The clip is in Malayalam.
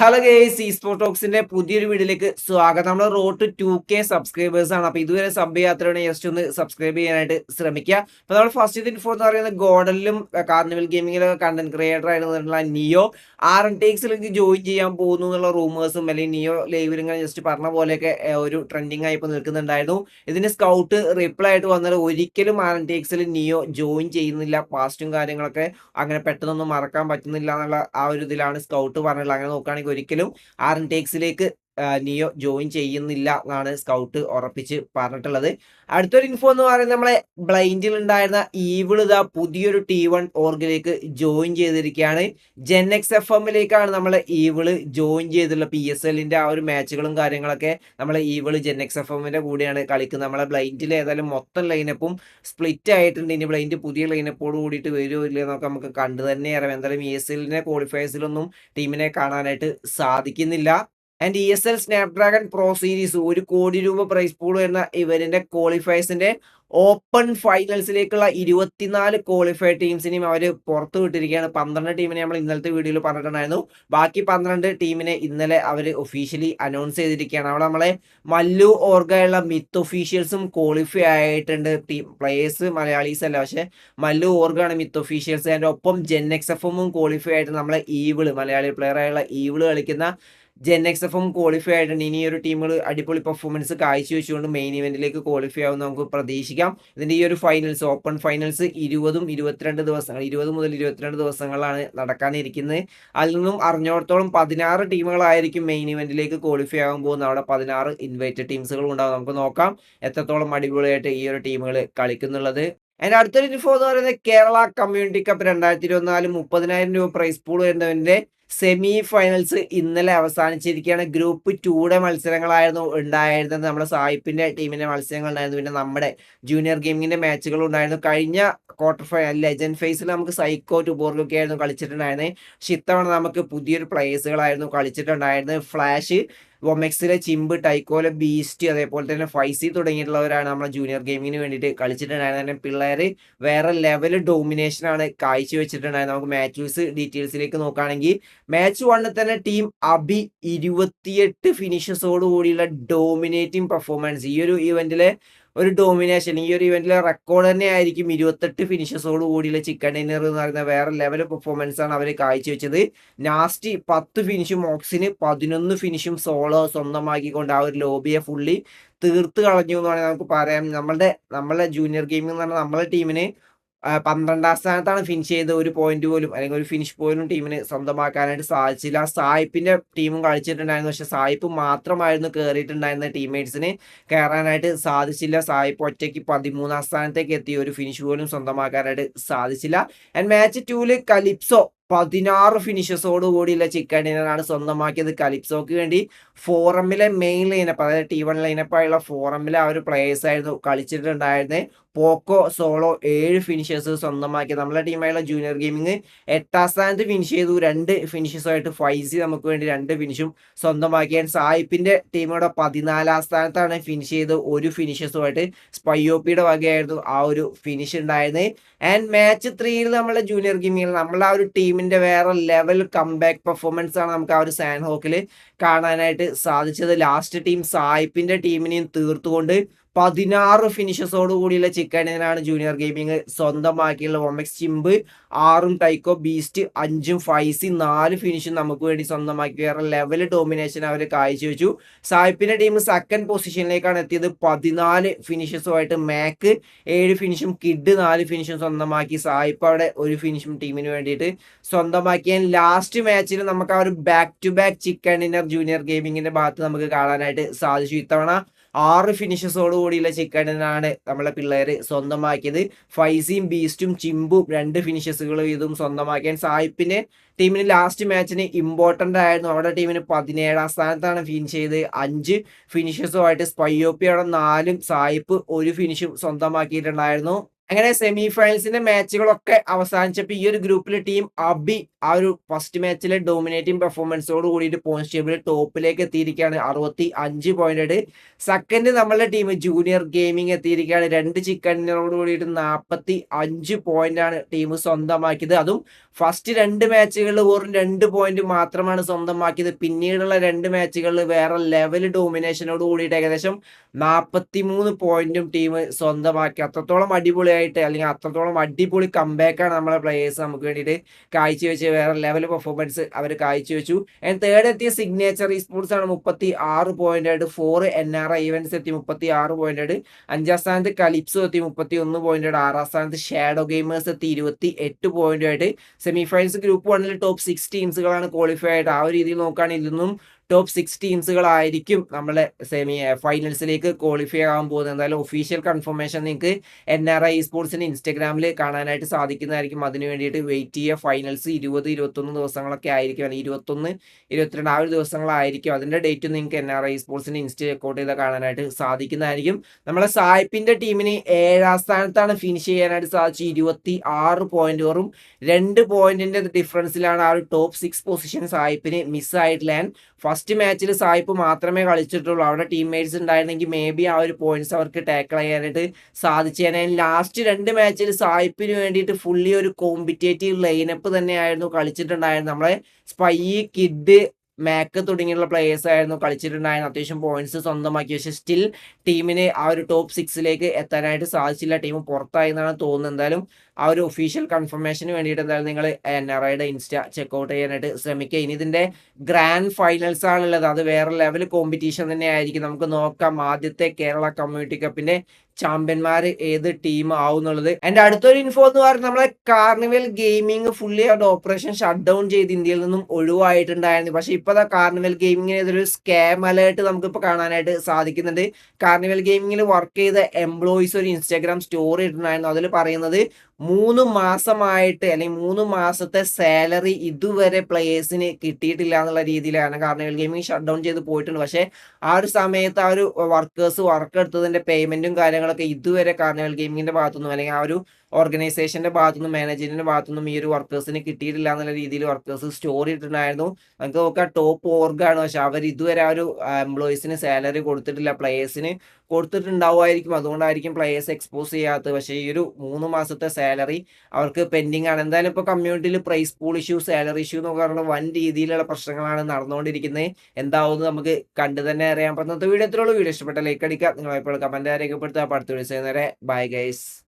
ഹലോ ഗേസ് ഈ സ്പോർട്ട് ടോക്സിന്റെ പുതിയൊരു വീഡിയോയിലേക്ക് സ്വാഗതം. നമ്മൾ റോഡ് ടു 2K സബ്സ്ക്രൈബേഴ്സ് ആണ്. അപ്പൊ ഇതുവരെ സബ് ചെയ്യാത്തവരാണ് ജസ്റ്റ് ഒന്ന് സബ്സ്ക്രൈബ് ചെയ്യാനായിട്ട് ശ്രമിക്കുക. അപ്പൊ നമ്മൾ ഫസ്റ്റ് ഇൻഫോ എന്ന് പറയുന്നത് ഗോഡലിലും കാർണിവൽ ഗെയിമിങ്ങിലും കണ്ടന്റ് ക്രിയേറ്റർ ആയിട്ടുള്ള നിയോ RNTXിലേക്ക് ജോയിൻ ചെയ്യാൻ പോകുന്നു എന്നുള്ള റൂമേഴ്സും അല്ലെങ്കിൽ നിയോ ലൈവിൽ ഇങ്ങനെ ജസ്റ്റ് പറഞ്ഞ പോലെയൊക്കെ ഒരു ട്രെൻഡിങ് ആയി ഇപ്പൊ നിൽക്കുന്നുണ്ടായിരുന്നു. ഇതിന് സ്കൗട്ട് റിപ്ലൈ ആയിട്ട് വന്നത് ഒരിക്കലും RNTXിൽ നിയോ ജോയിൻ ചെയ്യുന്നില്ല, പാസ്റ്റും കാര്യങ്ങളൊക്കെ അങ്ങനെ പെട്ടെന്നൊന്നും മറക്കാൻ പറ്റുന്നില്ല എന്നുള്ള ആ ഒരു ഇതിലാണ് സ്കൗട്ട് പറഞ്ഞിട്ടുള്ളത്. അങ്ങനെ നോക്കുകയാണെങ്കിൽ ഒരിക്കലും RNTXിലേക്ക് നിയോ ജോയിൻ ചെയ്യുന്നില്ല എന്നാണ് സ്കൗട്ട് ഉറപ്പിച്ച് പറഞ്ഞിട്ടുള്ളത്. അടുത്തൊരു ഇൻഫോ എന്ന് പറയുന്നത് നമ്മളെ ബ്ലൈൻഡിൽ ഉണ്ടായിരുന്ന ഈവിൾ ഇതാ പുതിയൊരു T1 ഓർഗിലേക്ക് ജോയിൻ ചെയ്തിരിക്കുകയാണ്. GenXFMലേക്കാണ് നമ്മളെ ഈവിള് ജോയിൻ ചെയ്തിട്ടുള്ള PSLന്റെ ആ ഒരു മാച്ചുകളും കാര്യങ്ങളൊക്കെ നമ്മളെ ഈവിള് GenXFMന്റെ കൂടെയാണ് കളിക്കുന്നത്. നമ്മളെ ബ്ലൈൻഡിൽ ഏതായാലും മൊത്തം ലൈനപ്പും സ്പ്ലിറ്റ് ആയിട്ടുണ്ട്. ഇനി ബ്ലൈൻഡ് പുതിയ ലൈനപ്പോട് കൂടിയിട്ട് വരുമോ ഇല്ലയോ എന്നൊക്കെ നമുക്ക് കണ്ടു തന്നെ അറിയാം. എന്തായാലും ESLന്റെ ക്വാളിഫയേഴ്സിലൊന്നും ടീമിനെ കാണാനായിട്ട് സാധിക്കുന്നില്ല. And ESL Snapdragon pro series 1 കോടി രൂപ പ്രൈസ് പൂൾ വരുന്ന ഇവരിന്റെ ക്വാളിഫയേഴ്സിന്റെ ഓപ്പൺ ഫൈനൽസിലേക്കുള്ള 24 ക്വാളിഫൈഡ് ടീംസിനെയും അവർ പുറത്തു വിട്ടിരിക്കുകയാണ്. 12 ടീമിനെ നമ്മൾ ഇന്നലത്തെ വീഡിയോയിൽ പറഞ്ഞിട്ടുണ്ടായിരുന്നു. ബാക്കി 12 ടീമിനെ ഇന്നലെ അവർ ഒഫീഷ്യലി അനൗൺസ് ചെയ്തിരിക്കുകയാണ്. അവിടെ നമ്മളെ മല്ലു ഓർഗയുള്ള മിത്ത് ഒഫീഷ്യൽസും ക്വാളിഫൈ ആയിട്ടുണ്ട്. ടീം പ്ലേയേഴ്സ് മലയാളീസ് അല്ല, പക്ഷെ മല്ലു ഓർഗാണ് മിത്ത് ഒഫീഷ്യൽസ്. അതിൻ്റെ ഒപ്പം GenXFM ക്വാളിഫൈ ആയിട്ട് നമ്മളെ ഈവിള് മലയാളി പ്ലെയർ ആയുള്ള ഈവിള് കളിക്കുന്ന GenXFM ക്വാളിഫൈ ആയിട്ടുണ്ട്. ഇനി ഒരു ടീമുകൾ അടിപൊളി പെർഫോമൻസ് കാഴ്ചവെച്ചുകൊണ്ട് മെയിൻ ഇവന്റിലേക്ക് ക്വാളിഫൈ ആവുമെന്ന് നമുക്ക് പ്രതീക്ഷിക്കാം. ഇതിന്റെ ഈ ഒരു ഫൈനൽസ് ഓപ്പൺ ഫൈനൽസ് 20 മുതൽ 22 ദിവസങ്ങളാണ് നടക്കാനിരിക്കുന്നത്. അതിൽ നിന്നും അറിഞ്ഞോടത്തോളം 16 ടീമുകളായിരിക്കും മെയിൻ ഇവന്റിലേക്ക് ക്വാളിഫൈ ആകാൻ പോകുന്നത്. അവിടെ 16 ഇൻവൈറ്റഡ് ടീംസുകളും ഉണ്ടാവും. നമുക്ക് നോക്കാം എത്രത്തോളം അടിപൊളിയായിട്ട് ഈ ഒരു ടീമുകൾ കളിക്കുന്നുള്ളത്. അതിന്റെ അടുത്തൊരു ഇൻഫോ എന്ന് പറയുന്നത് കേരള കമ്മ്യൂണിറ്റി കപ്പ് 2024 30,000 രൂപ പ്രൈസ് പൂൾ വരുന്നതിന്റെ സെമി ഫൈനൽസ് ഇന്നലെ അവസാനിച്ചിരിക്കുകയാണ്. ഗ്രൂപ്പ് 2യുടെ മത്സരങ്ങളായിരുന്നു ഉണ്ടായിരുന്നത്. നമ്മുടെ സായിപ്പിന്റെ ടീമിന്റെ മത്സരങ്ങൾ ഉണ്ടായിരുന്നു. പിന്നെ നമ്മുടെ ജൂനിയർ ഗെയിമിങ്ങിന്റെ മാച്ചുകൾ ഉണ്ടായിരുന്നു. കഴിഞ്ഞ ക്വാർട്ടർ ഫൈനൽ ലെജൻഡ് ഫേസിൽ നമുക്ക് സൈക്കോ ടുബോർഗൊക്കെ ആയിരുന്നു കളിച്ചിട്ടുണ്ടായിരുന്നത്. പക്ഷെ ഇത്തവണ നമുക്ക് പുതിയൊരു പ്ലേയേഴ്സുകളായിരുന്നു കളിച്ചിട്ടുണ്ടായിരുന്നത്. ഫ്ലാഷ്, വൊമെക്സിലെ ചിമ്പ്, ടൈക്കോലെ ബീസ്റ്റ്, അതേപോലെ തന്നെ ഫൈസി തുടങ്ങിയിട്ടുള്ളവരാണ് നമ്മുടെ ജൂനിയർ ഗെയിമിങ്ങിന് വേണ്ടിയിട്ട് കളിച്ചിട്ടുണ്ടായിരുന്നത്. പിള്ളേർ വേറെ ലെവൽ ഡോമിനേഷനാണ് കാഴ്ചവെച്ചിട്ടുണ്ടായിരുന്നത്. നമുക്ക് മാച്ച് ഡീറ്റെയിൽസിലേക്ക് നോക്കുകയാണെങ്കിൽ മാച്ച് 1 തന്നെ ടീം അബി 28 ഫിനിഷസോട് കൂടിയുള്ള ഡോമിനേറ്റിംഗ് പെർഫോമൻസ്. ഈ ഒരു ഇവന്റിലെ ഒരു ഡോമിനേഷൻ, ഈ ഒരു ഇവന്റിലെ റെക്കോർഡ് തന്നെ ആയിരിക്കും. 28 ഫിനിഷസോട് കൂടിയുള്ള ചിക്കൻ ഡിന്നർ എന്ന് പറയുന്ന വേറെ ലെവൽ പെർഫോമൻസ് ആണ് അവർ കാഴ്ചവെച്ചത്. നാസ്റ്റി 10 ഫിനിഷും, ഓക്സിന് 11 ഫിനിഷും സോളോ സ്വന്തമാക്കിക്കൊണ്ട് ആ ഒരു ലോബിയെ ഫുള്ളി തീർത്ത് കളഞ്ഞു എന്ന് വേണമെങ്കിൽ നമുക്ക് പറയാം. നമ്മളെ ജൂനിയർ ഗെയിമിംഗ് എന്ന് പറഞ്ഞാൽ നമ്മളെ ടീമിന് 12ാം സ്ഥാനത്താണ് ഫിനിഷ് ചെയ്ത്. ഒരു പോയിന്റ് പോലും അല്ലെങ്കിൽ ഒരു ഫിനിഷ് പോലും ടീമിന് സ്വന്തമാക്കാനായിട്ട് സാധിച്ചില്ല. സായിപ്പിന്റെ ടീമും കളിച്ചിട്ടുണ്ടായിരുന്നു. പക്ഷെ സായിപ്പ് മാത്രമായിരുന്നു കയറിയിട്ടുണ്ടായിരുന്ന, ടീംമേറ്റ്സിന് കയറാനായിട്ട് സാധിച്ചില്ല. സായിപ്പ് ഒറ്റയ്ക്ക് 13ാം സ്ഥാനത്തേക്ക് എത്തി. ഒരു ഫിനിഷ് പോലും സ്വന്തമാക്കാനായിട്ട് സാധിച്ചില്ല. ആൻഡ് മാച്ച് 2 കലിപ്സോ 16 ഫിനിഷസോട് കൂടിയുള്ള ചിക്കൻ ഡിന്നറാണ് സ്വന്തമാക്കിയത്. കലിപ്സോക്ക് വേണ്ടി ഫോറമിലെ മെയിൻ ലൈനപ്പ്, അതായത് T1 ലൈനപ്പായുള്ള ഫോറമിലെ ആ ഒരു പ്ലേയേഴ്സ് ആയിരുന്നു കളിച്ചിട്ടുണ്ടായിരുന്നത്. പോക്കോ സോളോ 7 ഫിനിഷേഴ്സ് സ്വന്തമാക്കി. നമ്മളെ ടീമായുള്ള ജൂനിയർ ഗെയിമിങ് 8ാം സ്ഥാനത്ത് ഫിനിഷ് ചെയ്തു. 2 ഫിനിഷസുമായിട്ട് ഫൈസി നമുക്ക് വേണ്ടി 2 ഫിനിഷും സ്വന്തമാക്കിയാൽ സായിപ്പിന്റെ ടീമോടെ 14ാം സ്ഥാനത്താണ് ഫിനിഷ് ചെയ്ത്. 1 ഫിനിഷസുമായിട്ട് സ്പൈയോപ്പിയുടെ വകയായിരുന്നു ആ ഒരു ഫിനിഷ് ഉണ്ടായിരുന്നത്. ആൻഡ് മാച്ച് 3യിൽ നമ്മളെ ജൂനിയർ ഗെയിമിങ്ങിൽ നമ്മളെ ആ ഒരു ടീമിന്റെ വേറെ ലെവൽ കംബാക്ക് പെർഫോമൻസ് ആണ് നമുക്ക് ആ ഒരു സാൻ ഹോക്കിൽ കാണാനായിട്ട് സാധിച്ചത്. ലാസ്റ്റ് ടീം സായിപ്പിന്റെ ടീമിനെയും തീർത്തുകൊണ്ട് 16 ഫിനിഷസോട് കൂടിയുള്ള ചിക്കൻ ഡിന്നറാണ് ജൂനിയർ ഗെയിമിങ് സ്വന്തമാക്കിയുള്ള. വൊമെക്സ് ചിമ്പ് 6ഉം, ടൈക്കോ ബീസ്റ്റ് 5ഉം, ഫൈസി 4 ഫിനിഷും നമുക്ക് വേണ്ടി സ്വന്തമാക്കി. വേറെ ലെവൽ ഡോമിനേഷൻ അവർ കാഴ്ചവെച്ചു. സായിപ്പിന്റെ ടീം സെക്കൻഡ് പൊസിഷനിലേക്കാണ് എത്തിയത് 14 ഫിനിഷസുമായിട്ട്. മാക്ക് 7 ഫിനിഷും, കിഡ് 4 ഫിനിഷും സ്വന്തമാക്കി. സായിപ്പ് അവിടെ 1 ഫിനിഷും ടീമിന് വേണ്ടിയിട്ട് സ്വന്തമാക്കിയ ലാസ്റ്റ് മാച്ചിൽ നമുക്ക് ആ ഒരു back to back chicken dinner Junior ഗെയിമിങ്ങിന്റെ ഭാഗത്ത് നമുക്ക് കാണാനായിട്ട് സാധിച്ചു. ഇത്തവണ 6 ഫിനിഷസോട് കൂടിയുള്ള ചിക്കൻ ഡിന്നറാണ് നമ്മളെ പിള്ളേര് സ്വന്തമാക്കിയത്. ഫൈസിയും ബീസ്റ്റും ചിമ്പും 2 ഫിനിഷസുകൾ വീതം സ്വന്തമാക്കിയാൻ സായിപ്പിന്റെ ടീമിന് ലാസ്റ്റ് മാച്ചിന് ഇമ്പോർട്ടന്റ് ആയിരുന്നു. അവിടെ ടീമിന് 17ാം സ്ഥാനത്താണ് ഫിനിഷ് ചെയ്ത്. 5 ഫിനിഷസുമായിട്ട്. സ്പൈയോപ്പി അവിടെ 4ഉം, സായിപ്പ് 1 ഫിനിഷും സ്വന്തമാക്കിയിട്ടുണ്ടായിരുന്നു. അങ്ങനെ സെമി ഫൈനൽസിന്റെ മാച്ചുകളൊക്കെ അവസാനിച്ചപ്പോൾ ഈ ഒരു ഗ്രൂപ്പിലെ ടീം അബി ആ ഒരു ഫസ്റ്റ് മാച്ചിലെ ഡോമിനേറ്റിംഗ് പെർഫോമൻസോട് കൂടിയിട്ട് പോയിന്റ്സ് ടേബിളിൽ ടോപ്പിലേക്ക് എത്തിയിരിക്കുകയാണ് 65 പോയിന്റ്. സെക്കൻഡ് നമ്മളുടെ ടീം ജൂനിയർ ഗെയിമിംഗ് എത്തിയിരിക്കുകയാണ് 2 ചിക്കനോട് കൂടിയിട്ട് 45 പോയിന്റ് ആണ് ടീം സ്വന്തമാക്കിയത്. അതും ഫസ്റ്റ് 2 മാച്ചുകളിൽ വെറും 2 പോയിന്റ് മാത്രമാണ് സ്വന്തമാക്കിയത്. പിന്നീടുള്ള 2 മാച്ചുകളിൽ വേറെ ലെവൽ ഡോമിനേഷനോട് കൂടിയിട്ട് ഏകദേശം 43 പോയിന്റും ടീം സ്വന്തമാക്കി. അത്രത്തോളം അടിപൊളിയായിട്ട് അല്ലെങ്കിൽ അത്രത്തോളം അടിപൊളി കംബാക്കാണ് നമ്മളെ പ്ലേയേഴ്സ് നമുക്ക് വേണ്ടിയിട്ട് കാഴ്ചവെച്ച് വേറെ ലെവൽ പെർഫോമൻസ് അവർ കാഴ്ചവെച്ചു. ആൻഡ് തേർഡ് എത്തിയ സിഗ്നേച്ചർ സ്പോർട്സ് ആണ് 36 പോയിന്റ് ആയിട്ട്. 4 NRI ഇവന്റ്സ് എത്തി 36 പോയിന്റ് ആയിട്ട്. 5ാം സ്ഥാനത്ത് കലിപ്സോ എത്തി 31 പോയിന്റ് ആയിട്ട്. 6ാം സ്ഥാനത്ത് ഷാഡോ ഗെയിമേഴ്സ് എത്തി 28 പോയിന്റ് ആയിട്ട്. സെമി ഫൈനൽസ് ഗ്രൂപ്പ് 1 ടോപ്പ് 6 ടീംസുകളാണ് ക്വാളിഫൈ ആയിട്ട്. ആ ഒരു രീതിയിൽ നോക്കുകയാണെങ്കിൽ ഇതൊന്നും ടോപ്പ് 6 ടീംസുകളായിരിക്കും നമ്മളെ സെമി ഫൈനൽസിലേക്ക് ക്വാളിഫൈ ആകാൻ പോകുന്നത്. എന്തായാലും ഒഫീഷ്യൽ കൺഫർമേഷൻ നിങ്ങൾക്ക് NRI സ്പോർട്സിന്റെ ഇൻസ്റ്റഗ്രാമിൽ കാണാനായിട്ട് സാധിക്കുന്നതായിരിക്കും. അതിന് വേണ്ടിയിട്ട് വെയിറ്റ് ചെയ്യുക. ഫൈനൽസ് 20-21 ദിവസങ്ങളൊക്കെ ആയിരിക്കും, അല്ലെങ്കിൽ 21-22 ആ ഒരു ദിവസങ്ങളായിരിക്കും. അതിന്റെ ഡേറ്റ് നിങ്ങൾക്ക് NRI സ്പോർട്സിന്റെ ഇൻസ്റ്റ ചെക്കൗട്ട് ചെയ്താൽ കാണാനായിട്ട് സാധിക്കുന്നതായിരിക്കും. നമ്മളെ സായിപ്പിന്റെ ടീമിന് 7ാം സ്ഥാനത്താണ് ഫിനിഷ് ചെയ്യാനായിട്ട് സാധിച്ചു. 26 പോയിന്റ്, വെറും 2 പോയിന്റിന്റെ ഡിഫറൻസിലാണ് ആ ഒരു ടോപ്പ് 6 പൊസിഷൻ സായിപ്പിന് മിസ്സായിട്ടില്ല. ഫസ്റ്റ് മാച്ചിൽ സായിപ്പ് മാത്രമേ കളിച്ചിട്ടുള്ളൂ. അവിടെ ടീംമേറ്റ്സ് ഉണ്ടായിരുന്നെങ്കിൽ മേ ബി ആ ഒരു പോയിന്റ്സ് അവർക്ക് ടാക്കിൾ ചെയ്യാനായിട്ട് സാധിച്ചേനെ. ലാസ്റ്റ് 2 മാച്ചിൽ സായിപ്പിന് വേണ്ടിയിട്ട് ഫുള്ളി ഒരു കോമ്പറ്റേറ്റീവ് ലൈനപ്പ് തന്നെയായിരുന്നു കളിച്ചിട്ടുണ്ടായിരുന്നത്. നമ്മളെ സ്പൈ, കിഡ്, മാക്ക് തുടങ്ങിയുള്ള പ്ലേയേഴ്സ് ആയിരുന്നു കളിച്ചിട്ടുണ്ടായിരുന്നു. അത്യാവശ്യം പോയിന്റ്സ് സ്വന്തമാക്കി. പക്ഷെ സ്റ്റിൽ ടീമിന് ആ ഒരു ടോപ്പ് 6ലേക്ക് എത്താനായിട്ട് സാധിച്ചില്ല. ടീം പുറത്തായി എന്നാണ് തോന്നുന്നത്. എന്തായാലും ആ ഒരു ഒഫീഷ്യൽ കൺഫർമേഷന് വേണ്ടിയിട്ട് എന്തായാലും നിങ്ങൾ NRIയുടെ ഇൻസ്റ്റ ചെക്കൗട്ട് ചെയ്യാനായിട്ട് ശ്രമിക്കുക. ഇനി ഇതിന്റെ ഗ്രാൻഡ് ഫൈനൽസ് ആണുള്ളത്. അത് വേറെ ലെവൽ കോമ്പറ്റീഷൻ തന്നെ ആയിരിക്കും. നമുക്ക് നോക്കാം ആദ്യത്തെ കേരള കമ്മ്യൂണിറ്റി കപ്പിന്റെ ചാമ്പ്യന്മാർ ഏത് ടീം ആവും എന്നുള്ളത്. എന്റെ അടുത്തൊരു ഇൻഫോ എന്ന് പറഞ്ഞാൽ നമ്മളെ കാർണിവൽ ഗെയിമിംഗ് ഫുള്ളി ആയിട്ട് ഓപ്പറേഷൻ ഷട്ട് ഡൗൺ ചെയ്ത് ഇന്ത്യയിൽ നിന്നും ഒഴിവായിട്ടുണ്ടായിരുന്നു. പക്ഷെ ഇപ്പൊ കാർണിവൽ ഗെയിമിങ്ങിന് ഇതൊരു സ്കാം അലേർട്ട് നമുക്കിപ്പോൾ കാണാനായിട്ട് സാധിക്കുന്നുണ്ട്. കാർണിവൽ ഗെയിമിങ്ങിൽ വർക്ക് ചെയ്ത എംപ്ലോയീസ് ഒരു ഇൻസ്റ്റാഗ്രാം സ്റ്റോറി ഇട്ടിട്ടുണ്ടായിരുന്നു. അതിൽ പറയുന്നത് 3 മാസമായിട്ട് അല്ലെങ്കിൽ 3 മാസത്തെ സാലറി ഇതുവരെ പ്ലേയേഴ്സിന് കിട്ടിയിട്ടില്ല എന്നുള്ള രീതിയിലാണ്. കാർണിവൽ ഗെയിമിംഗ് ഷട്ട് ഡൗൺ ചെയ്ത് പോയിട്ടുണ്ട്. പക്ഷേ ആ ഒരു സമയത്ത് ആ ഒരു വർക്കേഴ്സ് വർക്ക് എടുത്തതിന്റെ പേയ്മെന്റും കാര്യങ്ങളൊക്കെ ഇതുവരെ കാർണിവൽ ഗെയിമിങ്ങിന്റെ ഭാഗത്തുനിന്നും അല്ലെങ്കിൽ ആ ഒരു ഓർഗനൈസേഷന്റെ ഭാഗത്തുനിന്നും മാനേജ്മെന്റിന്റെ ഭാഗത്തുനിന്നും ഈ ഒരു വർക്കേഴ്സിന് കിട്ടിയിട്ടില്ല എന്നുള്ള രീതിയിൽ വർക്കേഴ്സ് സ്റ്റോറി ഇട്ടിട്ടുണ്ടായിരുന്നു. നമുക്ക് നോക്കാം ടോപ്പ് ഓർഗാണ്, പക്ഷെ അവർ ഇതുവരെ ആ ഒരു എംപ്ലോയീസിന് സാലറി കൊടുത്തിട്ടില്ല. പ്ലേയേഴ്സിന് കൊടുത്തിട്ടുണ്ടാവുമായിരിക്കും, അതുകൊണ്ടായിരിക്കും പ്ലേയേഴ്സ് എക്സ്പോസ് ചെയ്യാത്തത്. പക്ഷേ ഈ ഒരു 3 മാസത്തെ സാലറി അവർക്ക് പെൻഡിങ് ആണ്. എന്തായാലും ഇപ്പോൾ കമ്മ്യൂണിറ്റിയിൽ price pool issue, salary issue എന്നൊക്കെ പറഞ്ഞാൽ വൻ രീതിയിലുള്ള പ്രശ്നങ്ങളാണ് നടന്നുകൊണ്ടിരിക്കുന്നത്. എന്താവുമെന്ന് നമുക്ക് കണ്ടു തന്നെ അറിയാം. അപ്പോൾ ഇന്നത്തെ വീഡിയോ എത്രയുള്ളൂ. വീഡിയോ ഇഷ്ടപ്പെട്ട ലൈക്ക് അടിക്കുക, നിങ്ങൾ ഇപ്പോൾ കമന്റ് രേഖപ്പെടുത്തുക. അടുത്ത വീഡിയോ നേരെ ബൈ ഗൈസ്.